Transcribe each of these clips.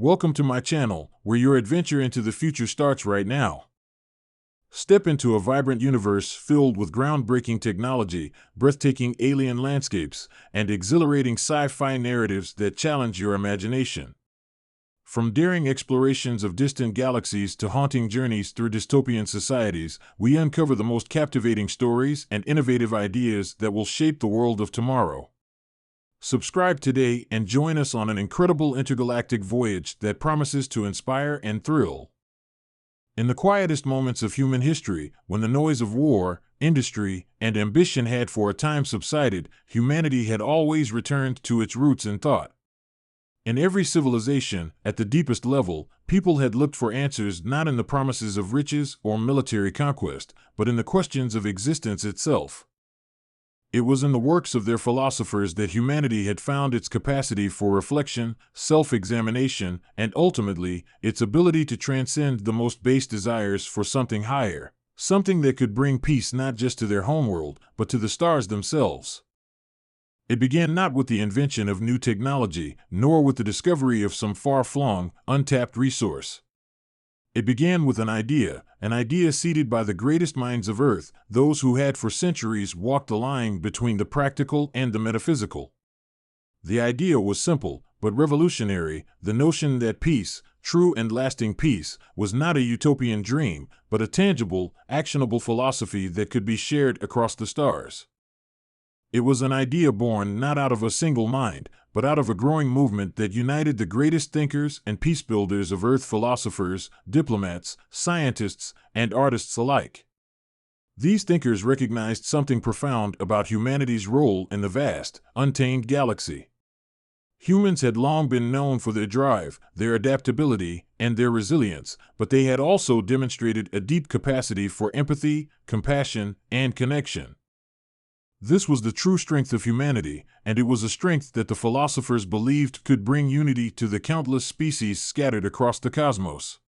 Welcome to my channel, where your adventure into the future starts right now. Step into a vibrant universe filled with groundbreaking technology, breathtaking alien landscapes, and exhilarating sci-fi narratives that challenge your imagination. From daring explorations of distant galaxies to haunting journeys through dystopian societies, we uncover the most captivating stories and innovative ideas that will shape the world of tomorrow. Subscribe today and join us on an incredible intergalactic voyage that promises to inspire and thrill. In the quietest moments of human history, when the noise of war, industry, and ambition had for a time subsided, humanity had always returned to its roots in thought. In every civilization, at the deepest level, people had looked for answers not in the promises of riches or military conquest, but in the questions of existence itself. It was in the works of their philosophers that humanity had found its capacity for reflection, self-examination, and ultimately, its ability to transcend the most base desires for something higher, something that could bring peace not just to their homeworld, but to the stars themselves. It began not with the invention of new technology, nor with the discovery of some far-flung, untapped resource. It began with an idea seeded by the greatest minds of Earth, those who had for centuries walked the line between the practical and the metaphysical. The idea was simple, but revolutionary, the notion that peace, true and lasting peace, was not a utopian dream, but a tangible, actionable philosophy that could be shared across the stars. It was an idea born not out of a single mind, but out of a growing movement that united the greatest thinkers and peace builders of Earth, philosophers, diplomats, scientists, and artists alike. These thinkers recognized something profound about humanity's role in the vast, untamed galaxy. Humans had long been known for their drive, their adaptability, and their resilience, but they had also demonstrated a deep capacity for empathy, compassion, and connection. This was the true strength of humanity, and it was a strength that the philosophers believed could bring unity to the countless species scattered across the cosmos.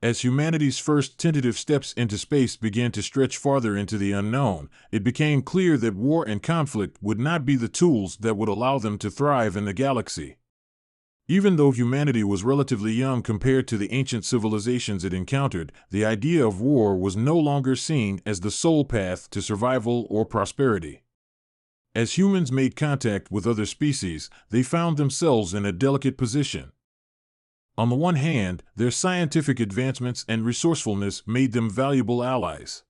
As humanity's first tentative steps into space began to stretch farther into the unknown, it became clear that war and conflict would not be the tools that would allow them to thrive in the galaxy. Even though humanity was relatively young compared to the ancient civilizations it encountered, the idea of war was no longer seen as the sole path to survival or prosperity. As humans made contact with other species, they found themselves in a delicate position. On the one hand, their scientific advancements and resourcefulness made them valuable allies.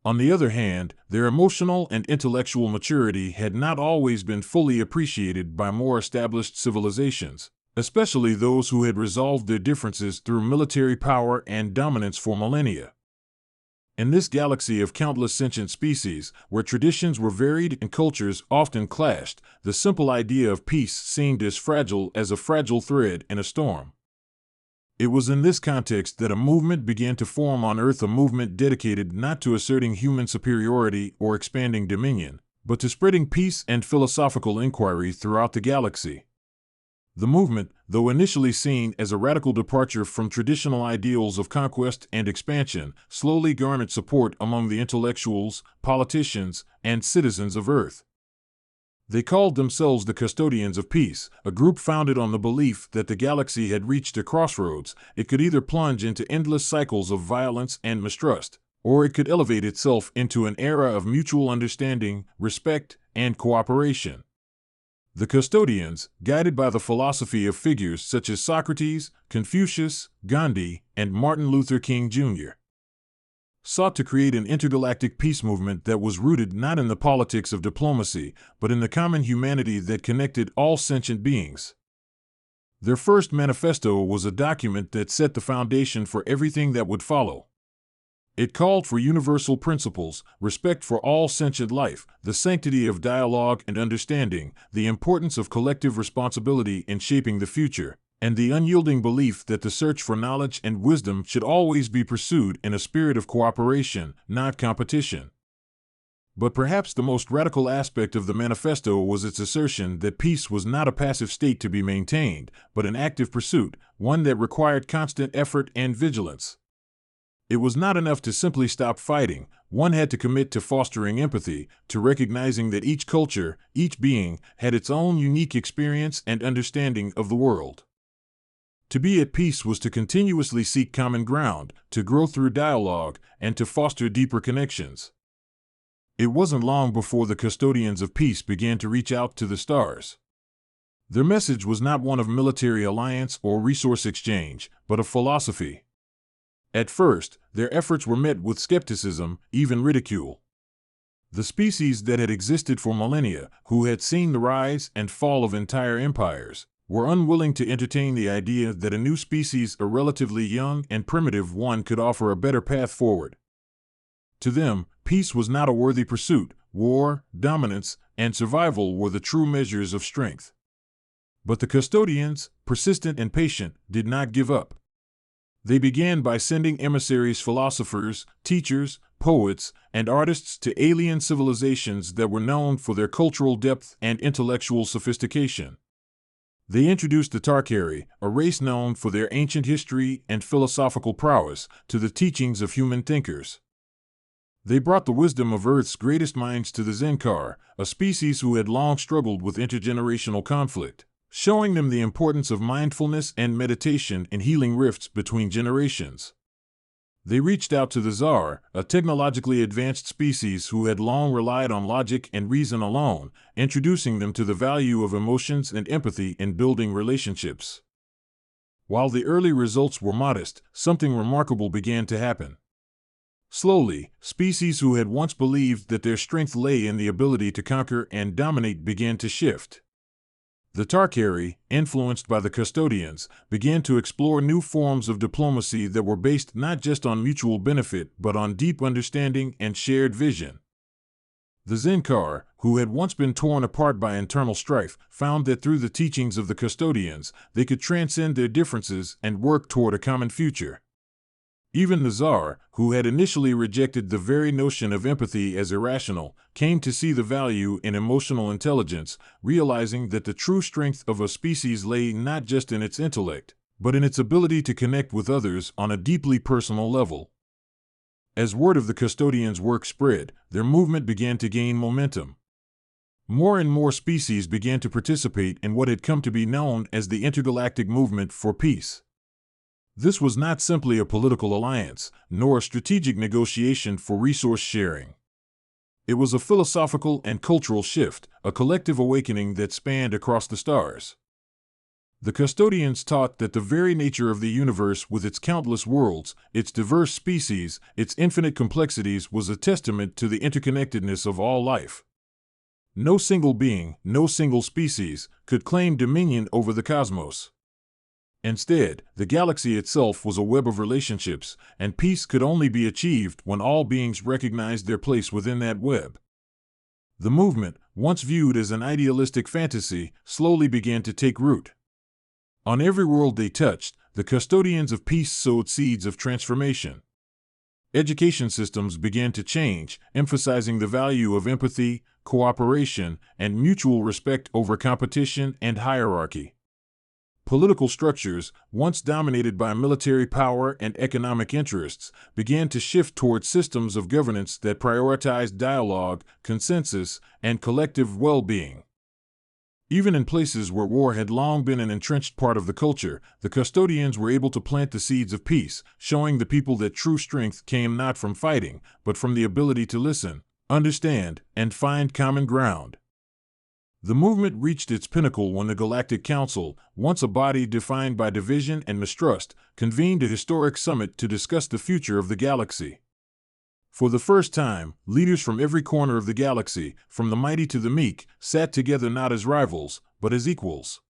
On the other hand, their emotional and intellectual maturity had not always been fully appreciated by more established civilizations, especially those who had resolved their differences through military power and dominance for millennia. In this galaxy of countless sentient species, where traditions were varied and cultures often clashed, the simple idea of peace seemed as fragile as a fragile thread in a storm. It was in this context that a movement began to form on Earth, a movement dedicated not to asserting human superiority or expanding dominion, but to spreading peace and philosophical inquiry throughout the galaxy. The movement, though initially seen as a radical departure from traditional ideals of conquest and expansion, slowly garnered support among the intellectuals, politicians, and citizens of Earth. They called themselves the Custodians of Peace, a group founded on the belief that the galaxy had reached a crossroads. It could either plunge into endless cycles of violence and mistrust, or it could elevate itself into an era of mutual understanding, respect, and cooperation. The Custodians, guided by the philosophy of figures such as Socrates, Confucius, Gandhi, and Martin Luther King Jr., sought to create an intergalactic peace movement that was rooted not in the politics of diplomacy, but in the common humanity that connected all sentient beings. Their first manifesto was a document that set the foundation for everything that would follow. It called for universal principles, respect for all sentient life, the sanctity of dialogue and understanding, the importance of collective responsibility in shaping the future, and the unyielding belief that the search for knowledge and wisdom should always be pursued in a spirit of cooperation, not competition. But perhaps the most radical aspect of the manifesto was its assertion that peace was not a passive state to be maintained, but an active pursuit, one that required constant effort and vigilance. It was not enough to simply stop fighting. One had to commit to fostering empathy, to recognizing that each culture, each being, had its own unique experience and understanding of the world. To be at peace was to continuously seek common ground, to grow through dialogue, and to foster deeper connections. It wasn't long before the custodians of peace began to reach out to the stars. Their message was not one of military alliance or resource exchange, but of philosophy. At first, their efforts were met with skepticism, even ridicule. The species that had existed for millennia, who had seen the rise and fall of entire empires, were unwilling to entertain the idea that a new species, a relatively young and primitive one, could offer a better path forward. To them, peace was not a worthy pursuit. War, dominance, and survival were the true measures of strength. But the custodians, persistent and patient, did not give up. They began by sending emissaries, philosophers, teachers, poets, and artists to alien civilizations that were known for their cultural depth and intellectual sophistication. They introduced the Tarkari, a race known for their ancient history and philosophical prowess, to the teachings of human thinkers. They brought the wisdom of Earth's greatest minds to the Zenkar, a species who had long struggled with intergenerational conflict, showing them the importance of mindfulness and meditation in healing rifts between generations. They reached out to the Tsar, a technologically advanced species who had long relied on logic and reason alone, introducing them to the value of emotions and empathy in building relationships. While the early results were modest, something remarkable began to happen. Slowly, species who had once believed that their strength lay in the ability to conquer and dominate began to shift. The Tarkari, influenced by the custodians, began to explore new forms of diplomacy that were based not just on mutual benefit but on deep understanding and shared vision. The Zenkar, who had once been torn apart by internal strife, found that through the teachings of the custodians, they could transcend their differences and work toward a common future. Even the Tsar, who had initially rejected the very notion of empathy as irrational, came to see the value in emotional intelligence, realizing that the true strength of a species lay not just in its intellect, but in its ability to connect with others on a deeply personal level. As word of the custodians' work spread, their movement began to gain momentum. More and more species began to participate in what had come to be known as the Intergalactic movement for peace. This was not simply a political alliance, nor a strategic negotiation for resource sharing. It was a philosophical and cultural shift, a collective awakening that spanned across the stars. The custodians taught that the very nature of the universe, with its countless worlds, its diverse species, its infinite complexities, was a testament to the interconnectedness of all life. No single being, no single species, could claim dominion over the cosmos. Instead, the galaxy itself was a web of relationships, and peace could only be achieved when all beings recognized their place within that web. The movement, once viewed as an idealistic fantasy, slowly began to take root. On every world they touched, the custodians of peace sowed seeds of transformation. Education systems began to change, emphasizing the value of empathy, cooperation, and mutual respect over competition and hierarchy. Political structures, once dominated by military power and economic interests, began to shift toward systems of governance that prioritized dialogue, consensus, and collective well-being. Even in places where war had long been an entrenched part of the culture, the custodians were able to plant the seeds of peace, showing the people that true strength came not from fighting, but from the ability to listen, understand, and find common ground. The movement reached its pinnacle when the Galactic Council, once a body defined by division and mistrust, convened a historic summit to discuss the future of the galaxy. For the first time, leaders from every corner of the galaxy, from the mighty to the meek, sat together not as rivals, but as equals.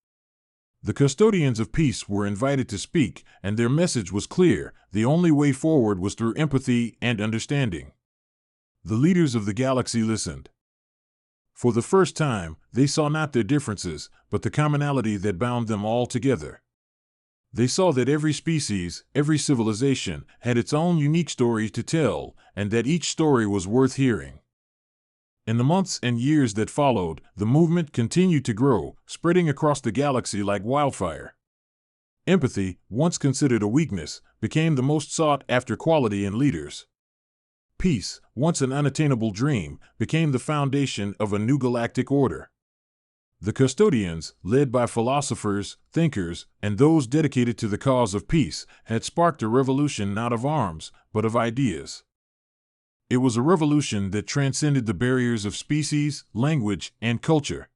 The custodians of peace were invited to speak, and their message was clear: the only way forward was through empathy and understanding. The leaders of the galaxy listened. For the first time, they saw not their differences, but the commonality that bound them all together. They saw that every species, every civilization, had its own unique story to tell, and that each story was worth hearing. In the months and years that followed, the movement continued to grow, spreading across the galaxy like wildfire. Empathy, once considered a weakness, became the most sought-after quality in leaders. Peace, once an unattainable dream, became the foundation of a new galactic order. The custodians, led by philosophers, thinkers, and those dedicated to the cause of peace, had sparked a revolution not of arms, but of ideas. It was a revolution that transcended the barriers of species, language, and culture.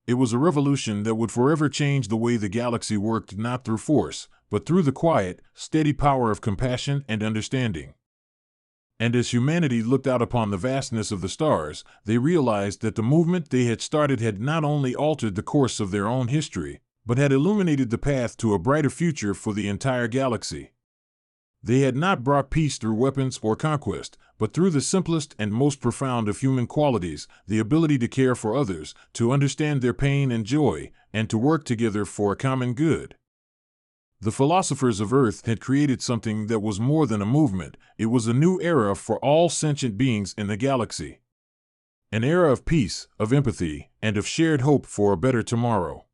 It was a revolution that would forever change the way the galaxy worked, not through force, but through the quiet, steady power of compassion and understanding. And as humanity looked out upon the vastness of the stars, they realized that the movement they had started had not only altered the course of their own history, but had illuminated the path to a brighter future for the entire galaxy. They had not brought peace through weapons or conquest, but through the simplest and most profound of human qualities, the ability to care for others, to understand their pain and joy, and to work together for a common good. The philosophers of Earth had created something that was more than a movement. It was a new era for all sentient beings in the galaxy. An era of peace, of empathy, and of shared hope for a better tomorrow.